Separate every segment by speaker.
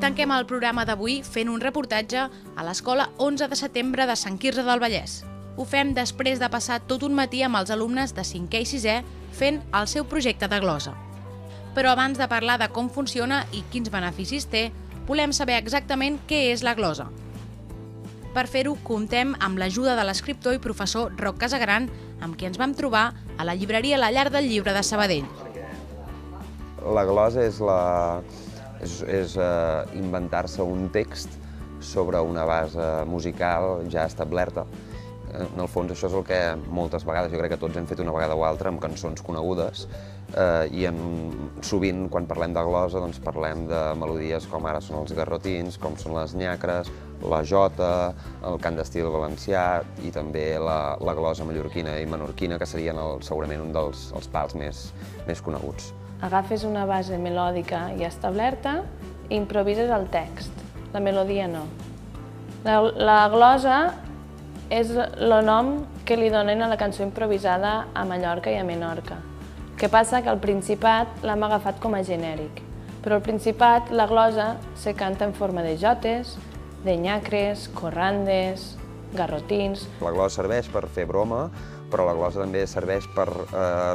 Speaker 1: tanquem el programa d'avui fent un reportatge a l'escola 11 de setembre de Sant Quirze del Vallès. Ho fem després de passar tot un matí amb els alumnes de 5è i 6è fent el seu projecte de glosa. Però abans de parlar de com funciona i quins beneficis té, volem saber exactament què és la glosa. Per fer-ho, comptem amb l'ajuda de l'escriptor i professor Roc Casagran, amb qui ens vam trobar a la llibreria La Llar del Llibre de Sabadell.
Speaker 2: La glosa és inventar-se un text sobre una base musical ja establerta. En el fons, això és el que moltes vegades, jo crec que tots hem fet una vegada o altra amb cançons conegudes i sovint, quan parlem de glosa, doncs parlem de melodies com ara són els garrotins, com són les nyacres, la jota, el cant d'estil valencià i també la glosa mallorquina i menorquina, que serien segurament un dels pals més coneguts.
Speaker 3: Agafes una base melòdica ja establerta i improvises el text, la melodia no. La glosa és el nom que li donen a la cançó improvisada a Mallorca i a Menorca. El que passa que al Principat l'hem agafat com a genèric, però al Principat la glosa se canta en forma de jotes, de nyacres, corrandes, garrotins.
Speaker 2: La glosa serveix per fer broma, però la glosa també serveix per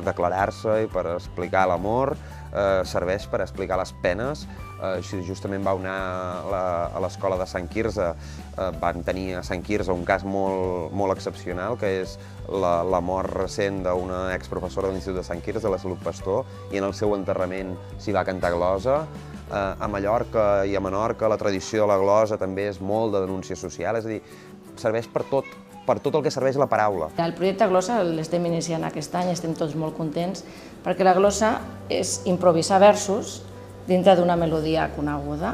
Speaker 2: declarar-se i per explicar l'amor, serveix per explicar les penes. Justament vau anar a l'escola de Sant Quirze, van tenir a Sant Quirze un cas molt excepcional, que és la mort recent d'una exprofessora de l'Institut de Sant Quirze, la Salut Pastor, i en el seu enterrament s'hi va cantar glosa. A Mallorca i a Menorca la tradició de la glosa també és molt de denúncia social, és a dir, serveix per tot el que serveix la paraula.
Speaker 4: El projecte Glosa l'estem iniciant aquest any, estem tots molt contents, perquè la glosa és improvisar versos dintre d'una melodia coneguda.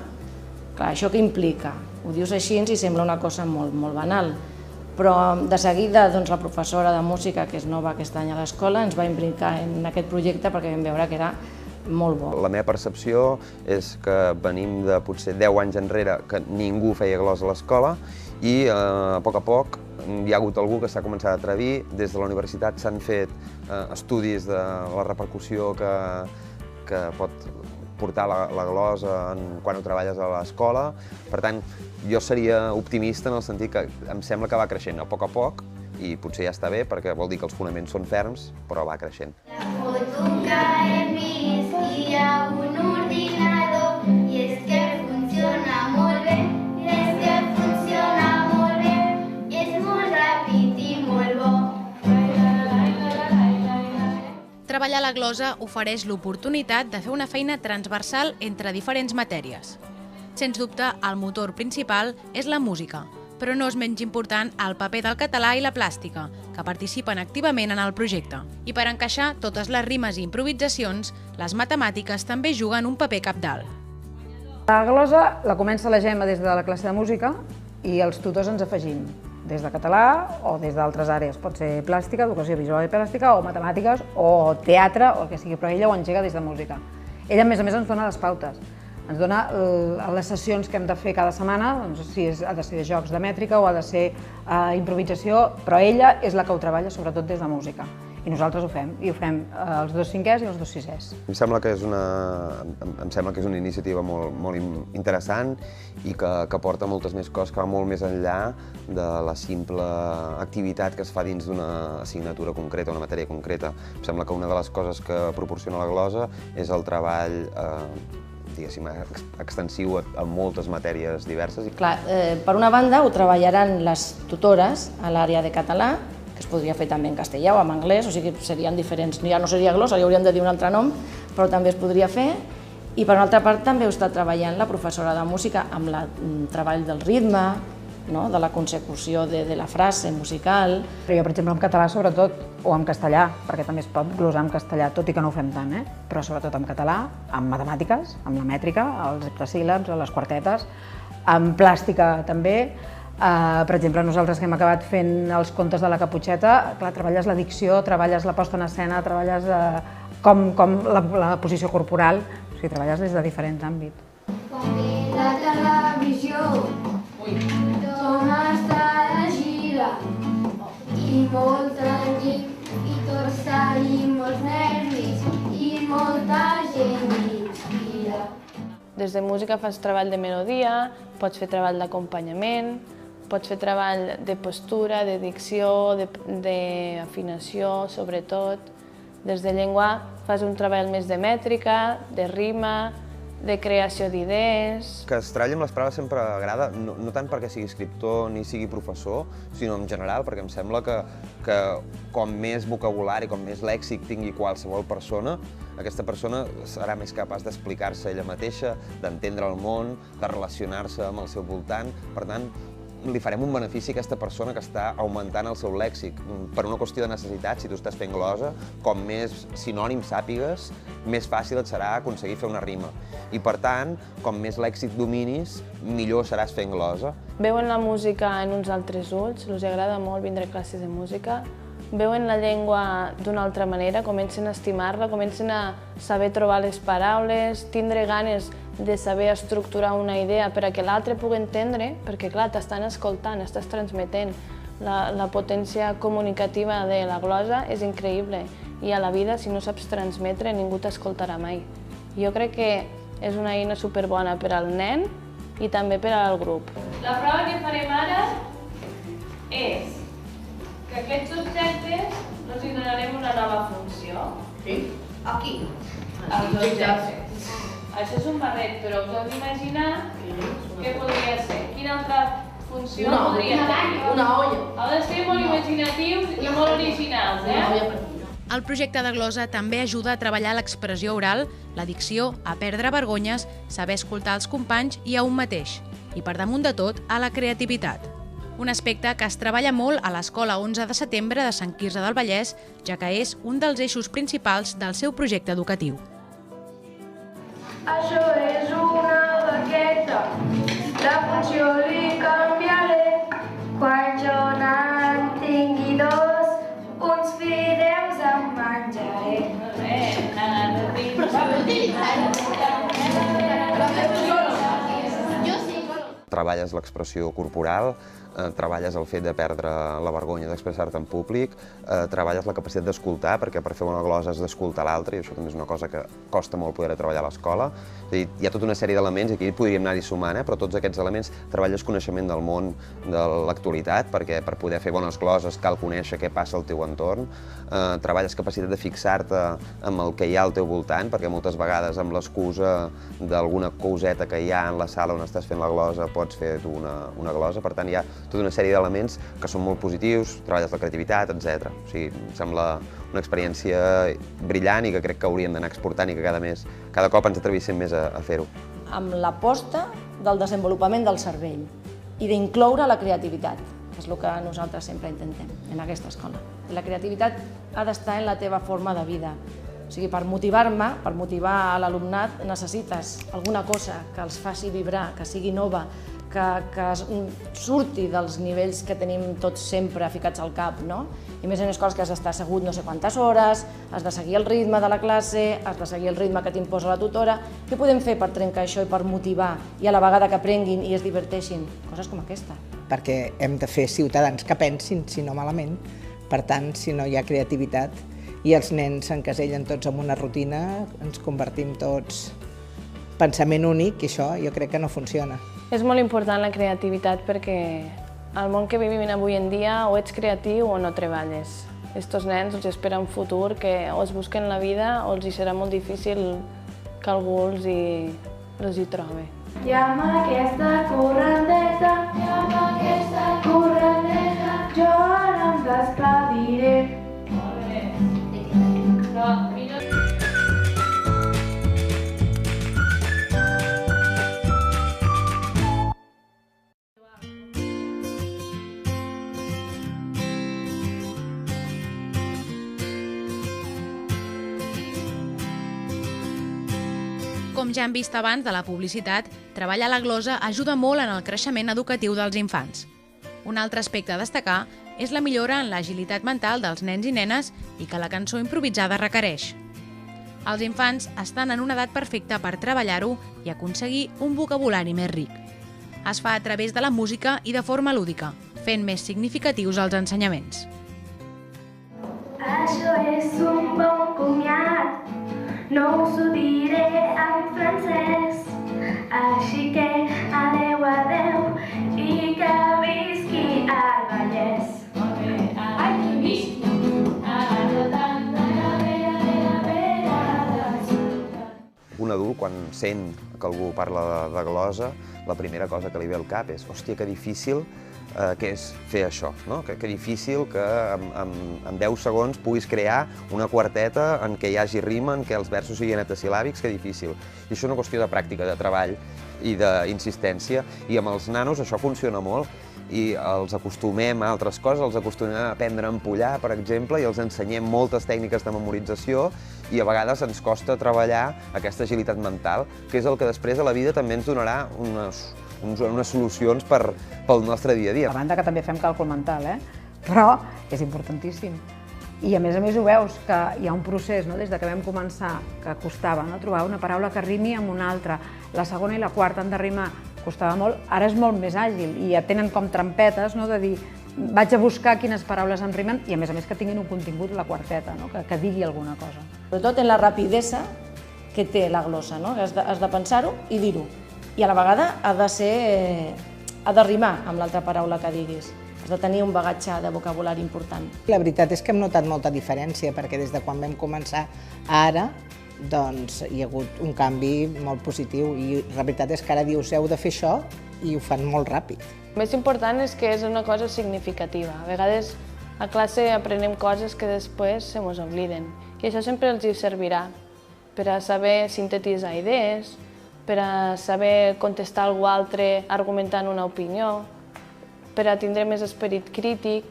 Speaker 4: Clar, això què implica? Ho dius així i sembla una cosa molt banal, però de seguida la professora de música, que és nova aquest any a l'escola, ens va implicar en aquest projecte perquè vam veure que era molt bo.
Speaker 2: La meva percepció és que venim de potser 10 anys enrere que ningú feia glosa a l'escola i a poc hi ha hagut algú que s'ha començat a atrevir. Des de la universitat s'han fet estudis de la repercussió que pot portar la glosa quan ho treballes a l'escola. Per tant, jo seria optimista en el sentit que em sembla que va creixent a poc i potser ja està bé perquè vol dir que els fonaments són ferms, però va creixent.
Speaker 5: La foto que hem vist hi ha un ordinador i és que funciona molt bé,
Speaker 1: Treballar la glosa ofereix l'oportunitat de fer una feina transversal entre diferents matèries. Sens dubte, el motor principal és la música, però no és menys important el paper del català i la plàstica, que participen activament en el projecte. I per encaixar totes les rimes i improvisacions, les matemàtiques també juguen un paper cabdal.
Speaker 6: La glosa la comença la Gemma des de la classe de música i els tutors ens afegim, des de català o des d'altres àrees. Pot ser plàstica, educació visual i plàstica, o matemàtiques, o teatre, o el que sigui, però ella ho engega des de música. Ella, a més, ens dona les pautes. Ens dona les sessions que hem de fer cada setmana, si ha de ser de jocs de mètrica o ha de ser improvisació, però ella és la que ho treballa sobretot des de música. I nosaltres ho fem, i ho fem els 2 cinquers i els 2 sisès.
Speaker 2: Em sembla que és una iniciativa molt interessant i que porta moltes més coses, que va molt més enllà de la simple activitat que es fa dins d'una assignatura concreta, una matèria concreta. Em sembla que una de les coses que proporciona la glosa és el treball diguéssim, extensiu a moltes matèries diverses.
Speaker 4: Clar, per una banda ho treballaran les tutores a l'àrea de català, que es podria fer també en castellà o en anglès, o sigui, serien diferents, ja no seria glosa, li hauríem de dir un altre nom, però també es podria fer. I per una altra part també ho està treballant la professora de música amb el treball del ritme, de la consecució de la frase musical.
Speaker 6: Jo, per exemple, en català sobretot, o en castellà, perquè també es pot glosar en castellà, tot i que no ho fem tant, però sobretot en català, amb matemàtiques, amb la mètrica, els heptasíl·labs, les quartetes, amb plàstica també. Per exemple, nosaltres que hem acabat fent els contes de la Caputxeta, clar, treballes la dicció, treballes la posta en escena, treballes com la posició corporal, o sigui, treballes des de diferents àmbits.
Speaker 5: Quan ve la televisió, tothom està de gira i molta nit i tots tenim molts nervis i molta gent inspira.
Speaker 3: Des de música fas treball de melodia, pots fer treball d'acompanyament, pots fer treball de postura, de dicció, d'afinació, sobretot. Des de llengua fas un treball més de mètrica, de rima, de creació d'idees.
Speaker 2: Que es treballi amb les paraules sempre agrada, no tant perquè sigui escriptor ni sigui professor, sinó en general, perquè em sembla que com més vocabulari, com més lèxic tingui qualsevol persona, aquesta persona serà més capaç d'explicar-se ella mateixa, d'entendre el món, de relacionar-se amb el seu voltant. Per tant, li farem un benefici a aquesta persona que està augmentant el seu lèxic. Per una qüestió de necessitat, si tu estàs fent glosa, com més sinònims sàpigues, més fàcil et serà aconseguir fer una rima. I per tant, com més lèxic dominis, millor seràs fent glosa.
Speaker 3: Veuen la música en uns altres ulls, els agrada molt vindre a classes de música, veuen la llengua d'una altra manera, comencen a estimar-la, comencen a saber trobar les paraules, tindre ganes de saber estructurar una idea per a que l'altre pugui entendre, perquè clar, t'estan escoltant, estàs transmetent. La potència comunicativa de la glosa és increïble i a la vida, si no saps transmetre, ningú t'escoltarà mai. Jo crec que és una eina superbona per al nen i també per al grup. La prova que farem ara és que aquests objectes els donarem una nova funció.
Speaker 7: Sí? Aquí.
Speaker 3: Els objectes. Això és un barret, però us heu d'imaginar què podria ser. Quina altra funció podria tenir?
Speaker 7: Una olla.
Speaker 3: Heu de ser molt imaginatius i molt originals,
Speaker 1: El projecte de glosa també ajuda a treballar l'expressió oral, la dicció, a perdre vergonyes, saber escoltar els companys i a un mateix. I per damunt de tot, a la creativitat. Un aspecte que es treballa molt a l'Escola 11 de setembre de Sant Quirze del Vallès, ja que és un dels eixos principals del seu projecte educatiu.
Speaker 8: Això és una baqueta, la funció li canviaré. Quan jo n'en tingui dos, uns fideus em menjaré.
Speaker 7: Però sabeu utilitzar-ho? Jo sí.
Speaker 2: Treballes l'expressió corporal, treballes el fet de perdre la vergonya d'expressar-te en públic, treballes la capacitat d'escoltar, perquè per fer una glosa has d'escoltar l'altre, i això també és una cosa que costa molt poder treballar a l'escola. És a dir, hi ha tota una sèrie d'elements, i aquí podríem anar-hi sumant, però tots aquests elements treballes coneixement del món, de l'actualitat, perquè per poder fer bones gloses cal conèixer què passa al teu entorn, treballes capacitat de fixar-te amb el que hi ha al teu voltant, perquè moltes vegades amb l'excusa d'alguna coseta que hi ha en la sala on estàs fent la glosa pots fer tu una glosa. Per tant, hi ha tota una sèrie d'elements que són molt positius, treballes la creativitat, etc. O sigui, em sembla una experiència brillant i que crec que hauríem d'anar exportant i que cada cop ens atrevíssim més a fer-ho.
Speaker 4: Amb l'aposta del desenvolupament del cervell i d'incloure la creativitat, que és el que nosaltres sempre intentem en aquesta escola. La creativitat ha d'estar en la teva forma de vida. O sigui, per motivar-me, per motivar a l'alumnat, necessites alguna cosa que els faci vibrar, que sigui nova, que surti dels nivells que tenim tots sempre ficats al cap, no? I més en escoles que has d'estar assegut no sé quantes hores, has de seguir el ritme de la classe, has de seguir el ritme que t'imposa la tutora. Què podem fer per trencar això i per motivar i a la vegada que aprenguin i es diverteixin? Coses com aquesta.
Speaker 9: Perquè hem de fer ciutadans que pensin, si no malament. Per tant, si no hi ha creativitat i els nens s'encasellen tots en una rutina, ens convertim tots pensament únic i això jo crec que no funciona.
Speaker 3: És molt important la creativitat perquè al món que vivim avui en dia o ets creatiu o no treballes. Estos nens els espera un futur que o es busquen la vida o els hi serà molt difícil que algú els hi trobi.
Speaker 8: Llama aquesta correnteta, jo ara em despediré.
Speaker 3: Molt bé. Però millor...
Speaker 1: Com ja hem vist abans de la publicitat, treballar la glosa ajuda molt en el creixement educatiu dels infants. Un altre aspecte a destacar és la millora en l'agilitat mental dels nens i nenes i que la cançó improvisada requereix. Els infants estan en una edat perfecta per treballar-ho i aconseguir un vocabulari més ric. Es fa a través de la música i de forma lúdica, fent més significatius els ensenyaments.
Speaker 8: Això és un bon comiat, no us ho diré en francès. Així que adeu, adeu, i que visqui el Vallès.
Speaker 7: Ai, que visqui!
Speaker 2: Un adult, quan sent que algú parla de glosa, la primera cosa que li ve al cap és hòstia, que difícil que és fer això, no? Que difícil que en 10 segons puguis crear una quarteta en què hi hagi rima, en què els versos siguin hetasilàbics, que difícil. I això és una qüestió de pràctica, de treball i d'insistència, i amb els nanos això funciona molt, i els acostumem a altres coses, els acostumem a aprendre a empollar, per exemple, i els ensenyem moltes tècniques de memorització, i a vegades ens costa treballar aquesta agilitat mental, que és el que després a la vida també ens donarà unes solucions pel nostre dia a dia.
Speaker 6: A banda que també fem càlcul mental, però és importantíssim. I a més ho veus, que hi ha un procés, des que vam començar, que costava trobar una paraula que rimi amb una altra. La segona i la quarta han de rimar, costava molt, ara és molt més àgil i ja tenen com trampetes de dir vaig a buscar quines paraules em rimen i a més que tinguin un contingut la quarteta, que digui alguna cosa.
Speaker 4: Sobretot en la rapidesa que té la glossa, has de pensar-ho i dir-ho. I a la vegada ha de rimar amb l'altra paraula que diguis. Has de tenir un bagatge de vocabulari important.
Speaker 9: La veritat és que hem notat molta diferència, perquè des de quan vam començar a ara, doncs hi ha hagut un canvi molt positiu i la veritat és que ara dius heu de fer això i ho fan molt ràpid.
Speaker 3: El més important és que és una cosa significativa. A vegades a classe aprenem coses que després se mos obliden i això sempre els hi servirà per a saber sintetitzar idees, per a saber contestar a algú altre argumentant una opinió, per a tindre més esperit crític.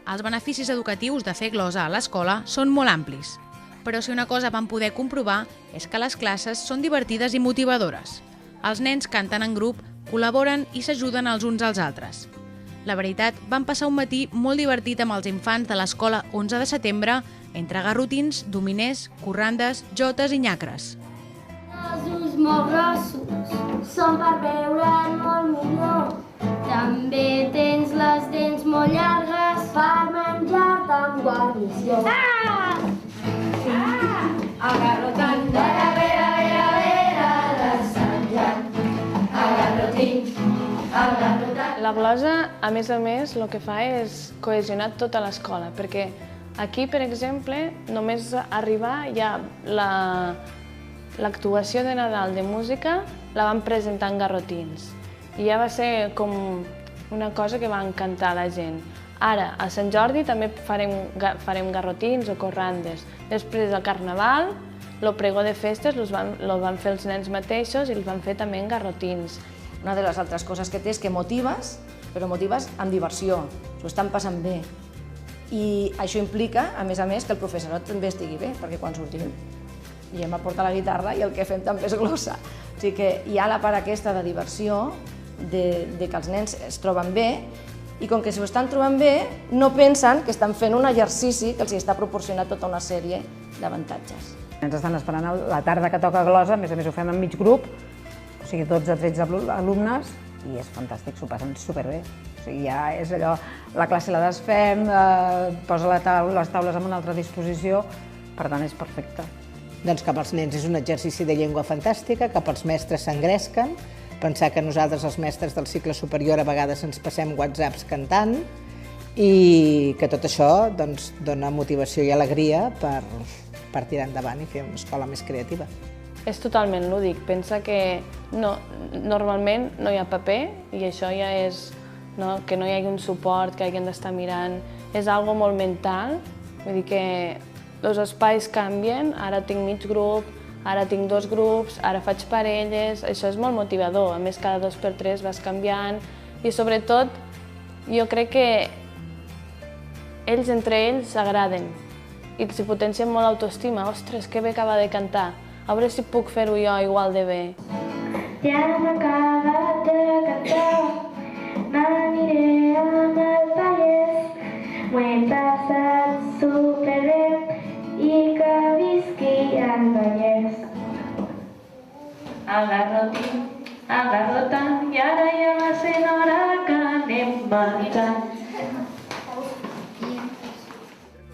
Speaker 1: Els beneficis educatius de fer glosa a l'escola són molt amplis, però si una cosa vam poder comprovar és que les classes són divertides i motivadores. Els nens canten en grup, col·laboren i s'ajuden els uns als altres. La veritat, vam passar un matí molt divertit amb els infants de l'escola 11 de setembre entre garrotins, dominers, corrandes, jotes i nyacres.
Speaker 5: Els ulls molt grossos són per veure'n molt millor. També tens les dents molt llargues per menjar-te amb guarnició.
Speaker 8: Agarrotant de la vera de Sant Jan. Agarrotant.
Speaker 3: La glosa, a més, el que fa és cohesionar tota l'escola, perquè aquí, per exemple, només arribar ja l'actuació de Nadal de música la vam presentar en garrotins i ja va ser com una cosa que va encantar la gent. Ara, a Sant Jordi també farem garrotins o corrandes. Després del Carnaval, el pregó de festes el van fer els nens mateixos i el van fer també en garrotins.
Speaker 4: Una de les altres coses que té és que motives, però motives amb diversió, s'ho estan passant bé. I això implica, a més, que el professorat també estigui bé, perquè quan sortim i hem a portar la guitarra i el que fem també és glossa. O sigui que hi ha la part aquesta de diversió, de que els nens es troben bé, i com que s'ho estan trobant bé, no pensen que estan fent un exercici que els està proporcionant tota una sèrie d'avantatges.
Speaker 6: Ens estan esperant la tarda que toca glosa, a més ho fem en mig grup, o sigui 12-13 alumnes, i és fantàstic, s'ho passen superbé. O sigui, ja és allò, la classe la desfem, posa les taules en una altra disposició, per tant és perfecte.
Speaker 9: Doncs cap als nens és un exercici de llengua fantàstica, cap als mestres s'engresquen, pensar que nosaltres, els mestres del cicle superior, a vegades ens passem whatsapps cantant i que tot això dona motivació i alegria per tirar endavant i fer una escola més creativa.
Speaker 3: És totalment lúdic. Pensa que normalment no hi ha paper i això ja és que no hi hagi un suport, que hagin d'estar mirant. És algo molt mental, vull dir que els espais canvien, ara tinc mig grup, ara tinc 2 grups, ara faig parelles, això és molt motivador, a més cada 2x3 vas canviant i sobretot jo crec que ells entre ells s'agraden i s'hi potencien molt l'autoestima, ostres, que bé acaba de cantar, a veure si puc fer-ho jo igual de bé.
Speaker 8: Ja m'he acabat de cantar, m'aniré amb el Vallès, m'ho he passat superbé i que visqui el Vallès. Agarrotant, i ara ja va sent hora que anem marxant.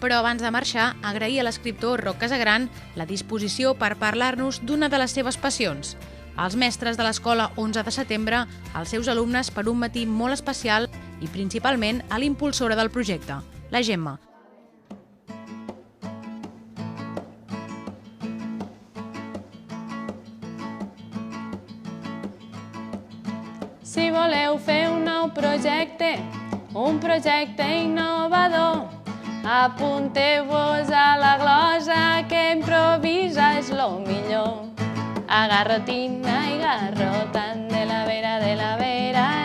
Speaker 1: Però abans de marxar, agrair a l'escriptor Roc Casagran la disposició per parlar-nos d'una de les seves passions, als mestres de l'escola 11 de setembre, als seus alumnes per un matí molt especial i principalment a l'impulsora del projecte, la Gemma.
Speaker 3: Si voleu fer un nou projecte, un projecte innovador, apunteu-vos a la glosa que improvisa és lo millor. Agarrotina i garrotant de la vera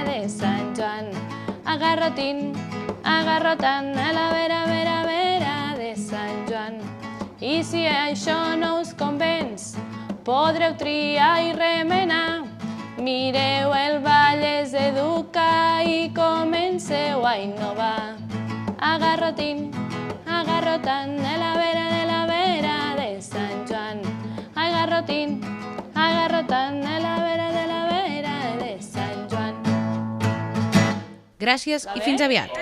Speaker 3: de Sant Joan. Agarrotin, agarrotant de la vera de Sant Joan. I si això no us convenç, podreu triar i remenar. Mireu el Vallès Educa i comenceu a innovar. Agarrotin, agarrotant de la vera de Sant Joan. Agarrotin, agarrotant de la vera de Sant Joan.
Speaker 1: Gràcies i fins aviat!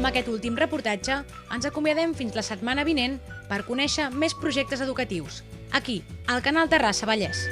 Speaker 1: Amb aquest últim reportatge ens acomiadem fins la setmana vinent per conèixer més projectes educatius, aquí, al canal Terrassa Vallès.